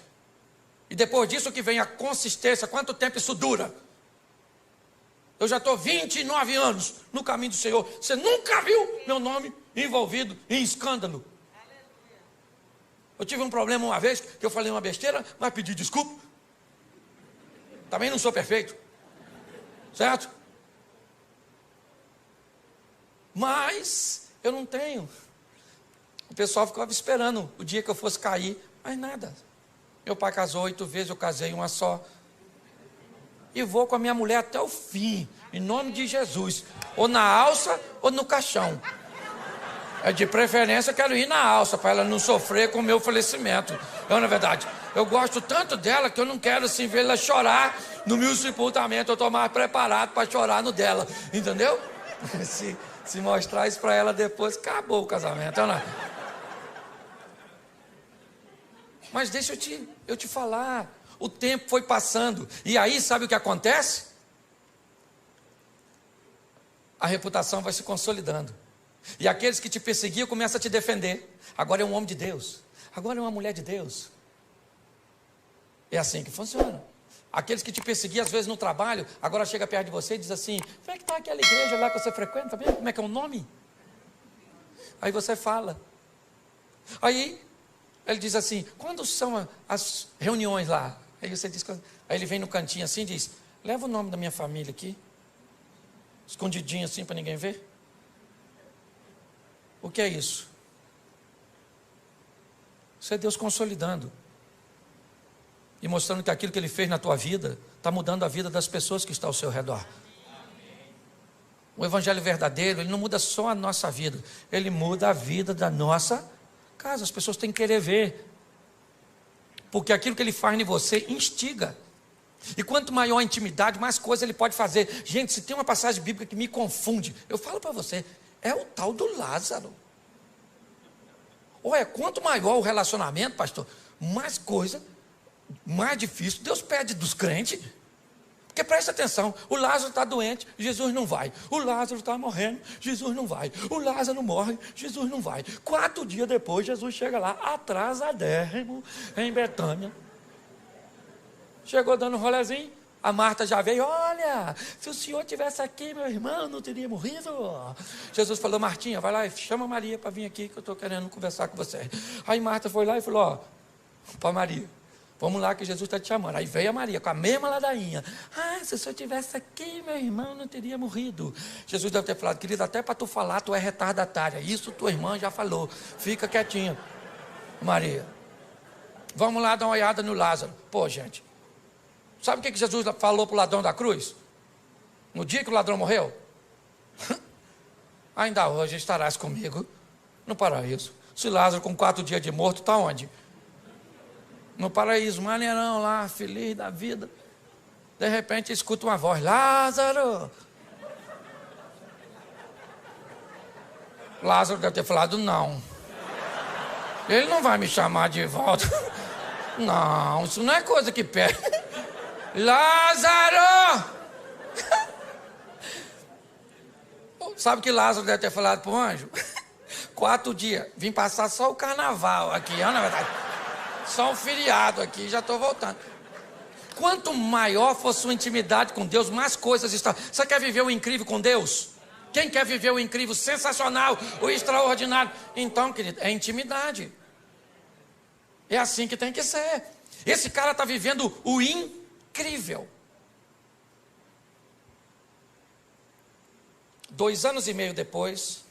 E depois disso que vem a consistência. Quanto tempo isso dura? Eu já estou 29 anos no caminho do Senhor. Você nunca viu meu nome envolvido em escândalo. Eu tive um problema uma vez, que eu falei uma besteira, mas pedi desculpa. Também não sou perfeito. Certo? Mas eu não tenho. O pessoal ficava esperando o dia que eu fosse cair, mas nada. Meu pai casou 8 vezes, eu casei uma só. E vou com a minha mulher até o fim, em nome de Jesus. Ou na alça ou no caixão. De preferência, eu quero ir na alça, para ela não sofrer com o meu falecimento. Não, na verdade, eu gosto tanto dela que eu não quero assim ver ela chorar no meu sepultamento. Eu estou mais preparado para chorar no dela, entendeu? Se mostrar isso para ela depois, acabou o casamento. Não. Mas deixa eu te falar, o tempo foi passando, e aí sabe o que acontece? A reputação vai se consolidando. E aqueles que te perseguiam começam a te defender. Agora é um homem de Deus. Agora é uma mulher de Deus. É assim que funciona. Aqueles que te perseguiam às vezes no trabalho, agora chega perto de você e diz assim: como é que está aquela igreja lá que você frequenta mesmo? Como é que é o nome? Aí você fala. Aí ele diz assim: quando são as reuniões lá? Aí você diz, aí ele vem no cantinho assim e diz: leva o nome da minha família aqui. Escondidinho assim para ninguém ver. O que é isso? Isso é Deus consolidando e mostrando que aquilo que Ele fez na tua vida está mudando a vida das pessoas que estão ao seu redor. O evangelho verdadeiro, ele não muda só a nossa vida, ele muda a vida da nossa casa. As pessoas têm que querer ver, porque aquilo que Ele faz em você instiga. E quanto maior a intimidade, mais coisa Ele pode fazer. Gente, se tem uma passagem bíblica que me confunde, eu falo para você, é o tal do Lázaro. Olha, quanto maior o relacionamento, pastor, mais coisa, mais difícil Deus pede dos crentes. Porque presta atenção, o Lázaro está doente, Jesus não vai. O Lázaro está morrendo, Jesus não vai. O Lázaro morre, Jesus não vai. 4 dias depois, Jesus chega lá, atrasadérrimo, em Betânia. Chegou dando um rolezinho. A Marta já veio: olha, se o senhor tivesse aqui, meu irmão não teria morrido. Jesus falou: Martinha, vai lá e chama Maria para vir aqui, que eu estou querendo conversar com você. Aí Marta foi lá e falou: ó, para Maria, vamos lá que Jesus está te chamando. Aí veio a Maria com a mesma ladainha: ah, se o senhor tivesse aqui, meu irmão não teria morrido. Jesus deve ter falado: querida, até para tu falar, tu é retardatária. Isso tua irmã já falou, fica quietinha. Maria, vamos lá dar uma olhada no Lázaro. Pô, gente, sabe o que Jesus falou para o ladrão da cruz? No dia que o ladrão morreu? Ainda hoje estarás comigo no paraíso. Se Lázaro com 4 dias de morto, está onde? No paraíso, maneirão lá, feliz da vida. De repente escuta uma voz: Lázaro. Lázaro deve ter falado: não. Ele não vai me chamar de volta. Não, isso não é coisa que pede. Lázaro! Sabe o que Lázaro deve ter falado para o anjo? 4 dias, vim passar só o carnaval aqui, na verdade. Só um feriado aqui, já estou voltando. Quanto maior for sua intimidade com Deus, mais coisas estão. Você quer viver o incrível com Deus? Quem quer viver o incrível, sensacional, o extraordinário? Então, querido, é intimidade. É assim que tem que ser. Esse cara está vivendo o incrível. 2 anos e meio depois,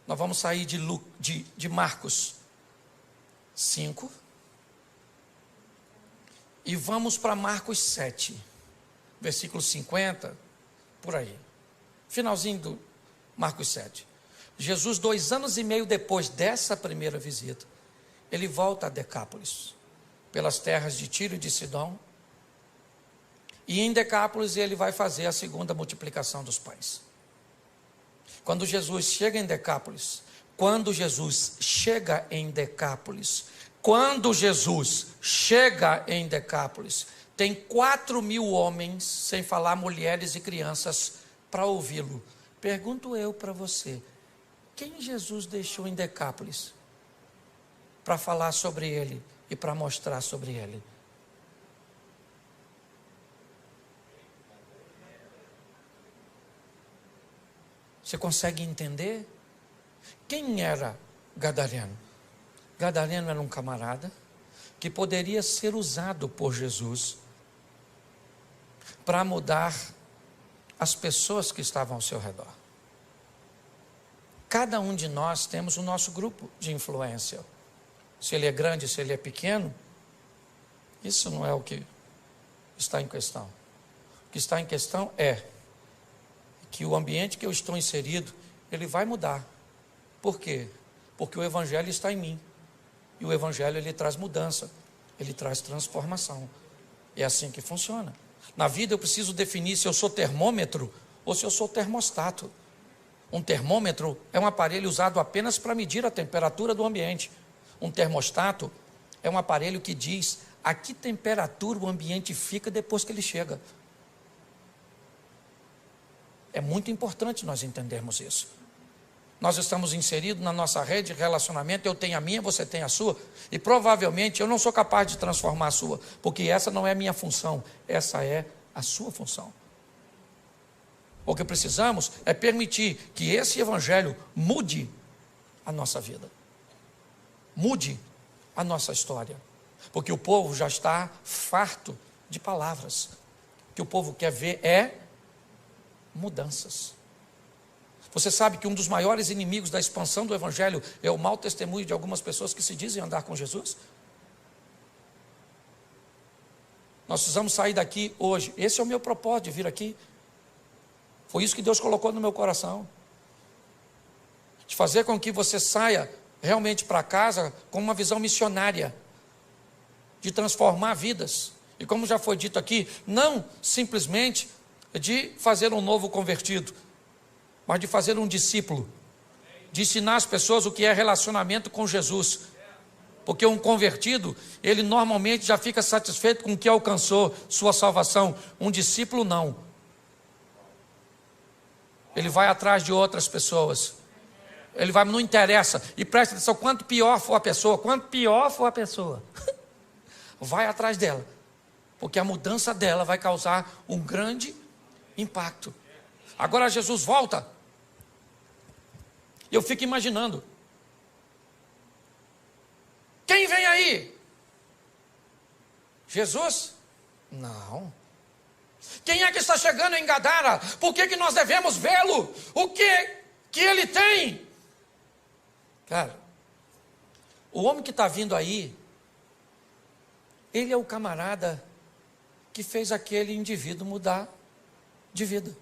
nós vamos sair de Marcos 5 e vamos para Marcos 7, versículo 50, por aí. Finalzinho do Marcos 7. Jesus, 2 anos e meio depois dessa primeira visita, ele volta a Decápolis, pelas terras de Tiro e de Sidom. E em Decápolis ele vai fazer a segunda multiplicação dos pães. Quando Jesus chega em Decápolis, tem 4.000 homens, sem falar mulheres e crianças, para ouvi-lo. Pergunto eu para você, quem Jesus deixou em Decápolis para falar sobre ele e para mostrar sobre ele? Você consegue entender? Quem era Gadareno? Gadareno era um camarada que poderia ser usado por Jesus para mudar as pessoas que estavam ao seu redor. Cada um de nós temos o nosso grupo de influência. Se ele é grande, se ele é pequeno, Isso não é o que está em questão. O que está em questão é que o ambiente que eu estou inserido, ele vai mudar. Por quê? Porque o Evangelho está em mim. E o Evangelho, ele traz mudança, ele traz transformação. É assim que funciona. Na vida eu preciso definir se eu sou termômetro ou se eu sou termostato. Um termômetro é um aparelho usado apenas para medir a temperatura do ambiente. Um termostato é um aparelho que diz a que temperatura o ambiente fica depois que ele chega. É muito importante nós entendermos isso. Nós estamos inseridos na nossa rede de relacionamento, eu tenho a minha, você tem a sua, e provavelmente eu não sou capaz de transformar a sua, porque essa não é a minha função, essa é a sua função. O que precisamos é permitir que esse Evangelho mude a nossa vida, mude a nossa história, porque o povo já está farto de palavras. O que o povo quer ver é mudanças. Você sabe que um dos maiores inimigos da expansão do Evangelho é o mau testemunho de algumas pessoas que se dizem andar com Jesus? Nós precisamos sair daqui hoje. Esse é o meu propósito de vir aqui. Foi isso que Deus colocou no meu coração. De fazer com que você saia realmente para casa com uma visão missionária. De transformar vidas. E como já foi dito aqui, não simplesmente de fazer um novo convertido, mas de fazer um discípulo, de ensinar as pessoas o que é relacionamento com Jesus, porque um convertido, ele normalmente já fica satisfeito com o que alcançou, sua salvação. Um discípulo não, ele vai atrás de outras pessoas, ele vai, não interessa, e presta atenção, quanto pior for a pessoa, vai atrás dela, porque a mudança dela vai causar um grande impacto. Agora Jesus volta, e eu fico imaginando, quem vem aí? Jesus? Não. Quem é que está chegando em Gadara? Por que nós devemos vê-lo? O que ele tem? Cara, o homem que está vindo aí, ele é o camarada que fez aquele indivíduo mudar de vida.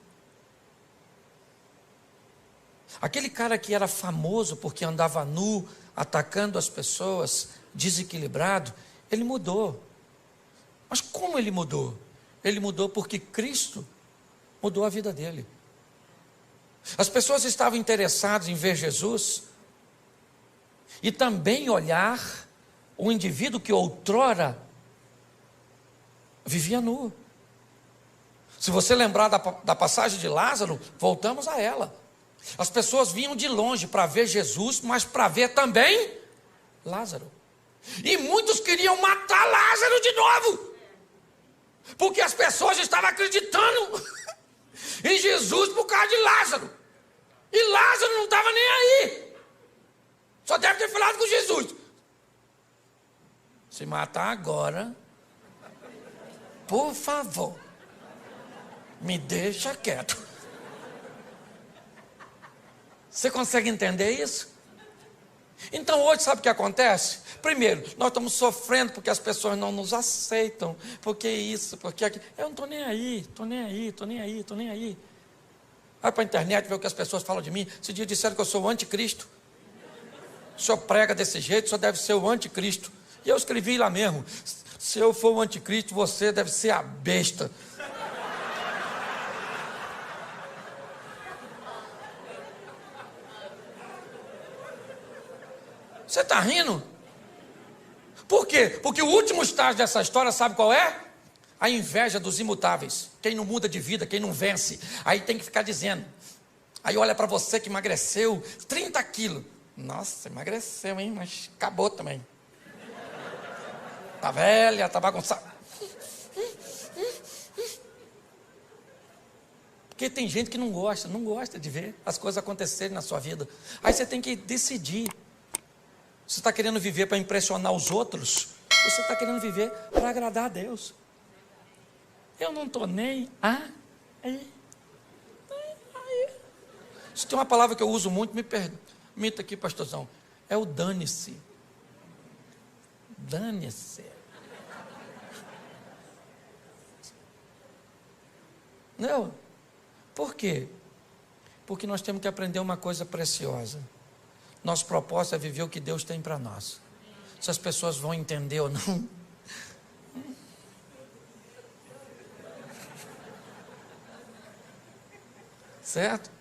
Aquele cara que era famoso porque andava nu, atacando as pessoas, desequilibrado, ele mudou. Mas como ele mudou? Ele mudou porque Cristo mudou a vida dele. As pessoas estavam interessadas em ver Jesus e também olhar o indivíduo que outrora vivia nu. Se você lembrar da passagem de Lázaro, voltamos a ela. As pessoas vinham de longe para ver Jesus, mas para ver também Lázaro. E muitos queriam matar Lázaro de novo, porque as pessoas estavam acreditando em Jesus por causa de Lázaro. E Lázaro não estava nem aí. Só deve ter falado com Jesus. Se matar agora, por favor, me deixa quieto. Você consegue entender isso? Então hoje sabe o que acontece? Primeiro, nós estamos sofrendo porque as pessoas não nos aceitam, porque isso, porque aquilo. Eu não estou nem aí, estou nem aí, estou nem aí, estou nem aí. Vai para a internet ver o que as pessoas falam de mim. Esse dia disseram que eu sou o anticristo. O senhor prega desse jeito, o senhor deve ser o anticristo. E eu escrevi lá mesmo, se eu for o anticristo, você deve ser a besta. Você está rindo? Por quê? Porque o último estágio dessa história, sabe qual é? A inveja dos imutáveis. Quem não muda de vida, quem não vence. Aí tem que ficar dizendo. Aí olha para você que emagreceu 30 quilos. Nossa, emagreceu, hein? Mas acabou também. Tá velha, tá bagunçada. Porque tem gente que não gosta de ver as coisas acontecerem na sua vida. Aí você tem que decidir. Você está querendo viver para impressionar os outros? Ou você está querendo viver para agradar a Deus? Eu não estou nem aí. Se tem uma palavra que eu uso muito, me permita aqui, pastorzão, é o dane-se. Dane-se. Não. Por quê? Porque nós temos que aprender uma coisa preciosa. Nosso propósito é viver o que Deus tem para nós. Se as pessoas vão entender ou não. Certo?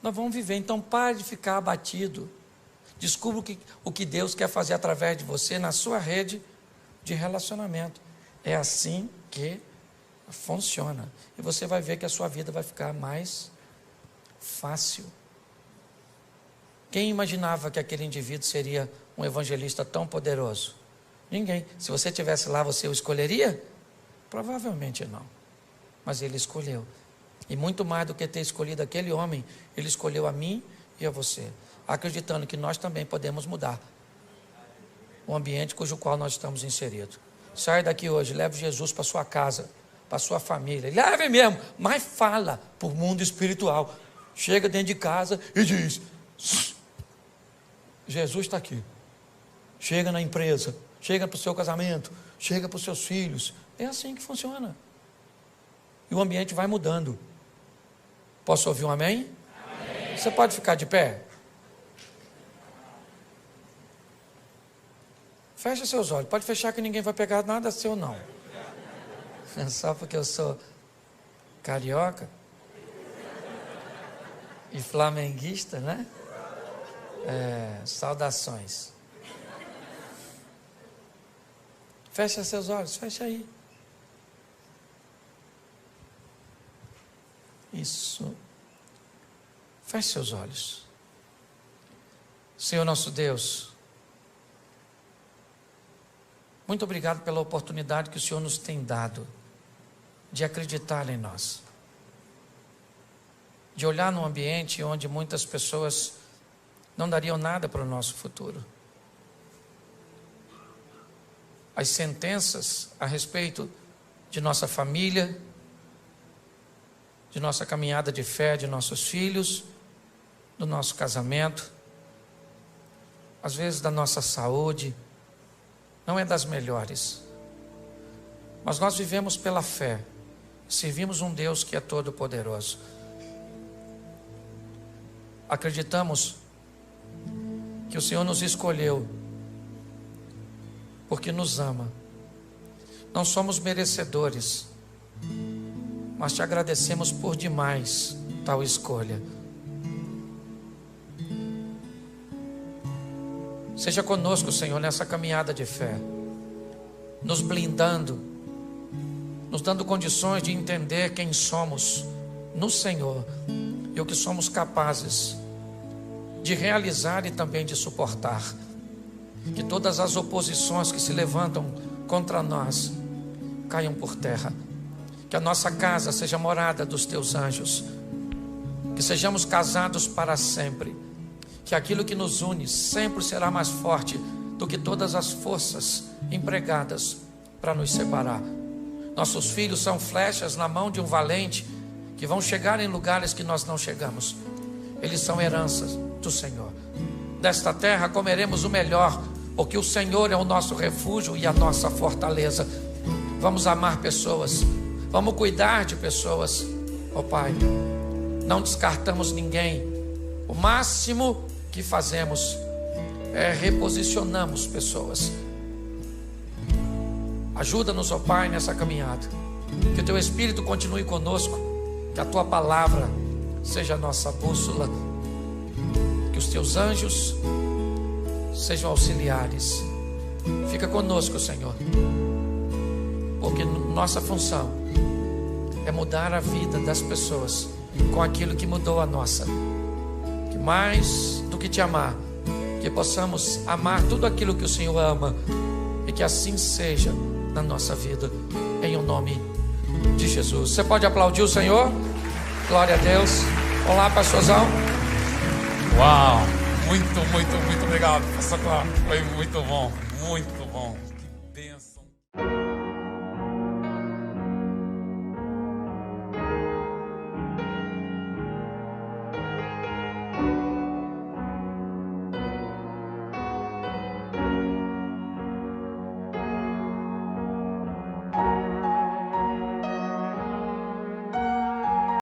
Nós vamos viver. Então pare de ficar abatido. Descubra o que Deus quer fazer através de você na sua rede de relacionamento. É assim que funciona. E você vai ver que a sua vida vai ficar mais fácil. Quem imaginava que aquele indivíduo seria um evangelista tão poderoso? Ninguém. Se você estivesse lá, você o escolheria? Provavelmente não. Mas ele escolheu. E muito mais do que ter escolhido aquele homem, ele escolheu a mim e a você, acreditando que nós também podemos mudar o ambiente cujo qual nós estamos inseridos. Saia daqui hoje, leve Jesus para sua casa, para sua família. Leve mesmo, mas fala para o mundo espiritual. Chega dentro de casa e diz: Jesus está aqui. Chega na empresa, chega para o seu casamento, chega para os seus filhos. É assim que funciona. E o ambiente vai mudando. Posso ouvir um amém? Amém. Você pode ficar de pé? Fecha seus olhos. Pode fechar que ninguém vai pegar nada seu não. Só porque eu sou carioca e flamenguista, né? Saudações. Fecha seus olhos, fecha aí. Isso. Feche seus olhos. Senhor nosso Deus, muito obrigado pela oportunidade que o Senhor nos tem dado de acreditar em nós, de olhar num ambiente onde muitas pessoas não dariam nada para o nosso futuro. As sentenças a respeito de nossa família, de nossa caminhada de fé, de nossos filhos, do nosso casamento, às vezes da nossa saúde, não é das melhores. Mas nós vivemos pela fé, servimos um Deus que é todo poderoso. Acreditamos que o Senhor nos escolheu porque nos ama. Não somos merecedores, mas te agradecemos por demais tal escolha. Seja conosco, Senhor, nessa caminhada de fé, nos blindando, nos dando condições de entender quem somos no Senhor e o que somos capazes de realizar e também de suportar. Que todas as oposições que se levantam contra nós caiam por terra. Que a nossa casa seja morada dos teus anjos. Que sejamos casados para sempre. Que aquilo que nos une sempre será mais forte do que todas as forças empregadas para nos separar. Nossos filhos são flechas na mão de um valente que vão chegar em lugares que nós não chegamos. Eles são heranças do Senhor. Desta terra comeremos o melhor, porque o Senhor é o nosso refúgio e a nossa fortaleza. Vamos amar pessoas, vamos cuidar de pessoas. Ó Pai, não descartamos ninguém. O máximo que fazemos é reposicionamos pessoas. Ajuda-nos, ó Pai, nessa caminhada. Que o Teu Espírito continue conosco. Que a Tua palavra seja a nossa bússola. Que os Teus anjos sejam auxiliares. Fica conosco, Senhor. Porque nossa função é mudar a vida das pessoas com aquilo que mudou a nossa. Que mais do que Te amar, que possamos amar tudo aquilo que o Senhor ama. E que assim seja na nossa vida, em o nome de Jesus. Você pode aplaudir o Senhor? Glória a Deus. Olá, pastorzão. Uau, muito obrigado, pastor Cláudio. Foi muito bom, muito bom.